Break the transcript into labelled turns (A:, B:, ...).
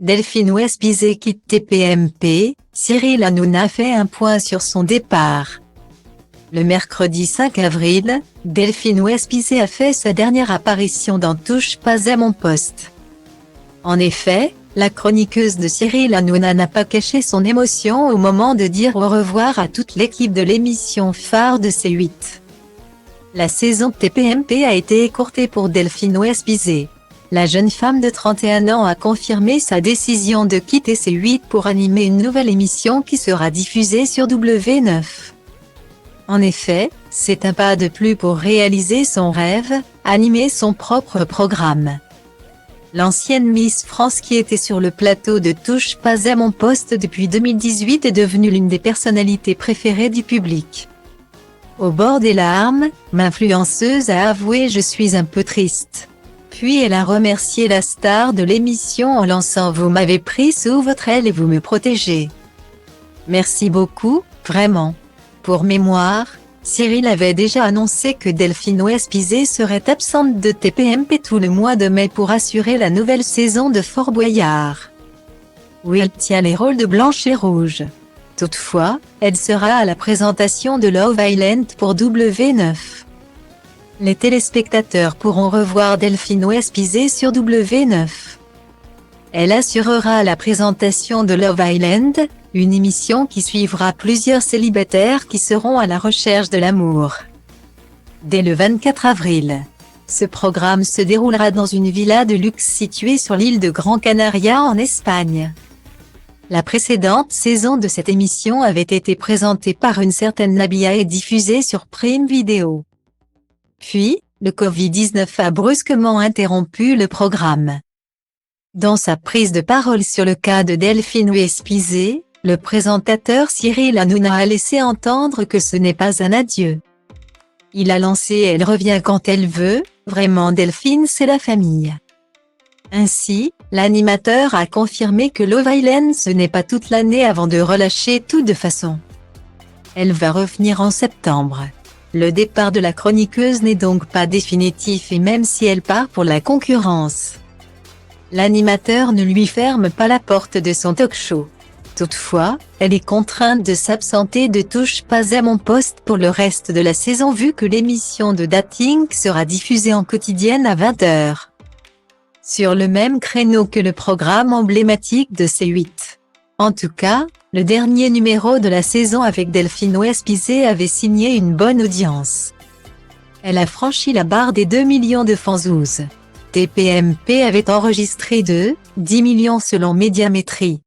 A: Delphine Westbizet quitte TPMP, Cyril Hanouna fait un point sur son départ. Le mercredi 5 avril, Delphine Westbizet a fait sa dernière apparition dans Touche pas à mon poste. En effet, la chroniqueuse de Cyril Hanouna n'a pas caché son émotion au moment de dire au revoir à toute l'équipe de l'émission phare de C8. La saison de TPMP a été écourtée pour Delphine Westbizet. La jeune femme de 31 ans a confirmé sa décision de quitter C8 pour animer une nouvelle émission qui sera diffusée sur W9. En effet, c'est un pas de plus pour réaliser son rêve, animer son propre programme. L'ancienne Miss France qui était sur le plateau de Touche pas à mon poste depuis 2018 est devenue l'une des personnalités préférées du public. Au bord des larmes, l'influenceuse a avoué « Je suis un peu triste ». Puis elle a remercié la star de l'émission en lançant « Vous m'avez pris sous votre aile et vous me protégez. Merci beaucoup, vraiment ». Pour mémoire, Cyril avait déjà annoncé que Delphine Westbizet serait absente de TPMP tout le mois de mai pour assurer la nouvelle saison de Fort Boyard, où elle tient les rôles de Blanche et Rouge. Toutefois, elle sera à la présentation de Love Island pour W9. Les téléspectateurs pourront revoir Delphine Westbizet sur W9. Elle assurera la présentation de Love Island, une émission qui suivra plusieurs célibataires qui seront à la recherche de l'amour. Dès le 24 avril, ce programme se déroulera dans une villa de luxe située sur l'île de Gran Canaria en Espagne. La précédente saison de cette émission avait été présentée par une certaine Nabila et diffusée sur Prime Video. Puis, le Covid-19 a brusquement interrompu le programme. Dans sa prise de parole sur le cas de Delphine Westbizet, le présentateur Cyril Hanouna a laissé entendre que ce n'est pas un adieu. Il a lancé « Elle revient quand elle veut, vraiment Delphine c'est la famille ». Ainsi, l'animateur a confirmé que Love Island ce n'est pas toute l'année avant de relâcher tout de façon. Elle va revenir en septembre. Le départ de la chroniqueuse n'est donc pas définitif et même si elle part pour la concurrence, l'animateur ne lui ferme pas la porte de son talk-show. Toutefois, elle est contrainte de s'absenter de Touche pas à mon poste pour le reste de la saison vu que l'émission de dating sera diffusée en quotidienne à 20h. Sur le même créneau que le programme emblématique de C8. En tout cas, le dernier numéro de la saison avec Delphine Westbizet avait signé une bonne audience. Elle a franchi la barre des 2 millions de fans. TPMP avait enregistré 10 millions selon Médiamétrie.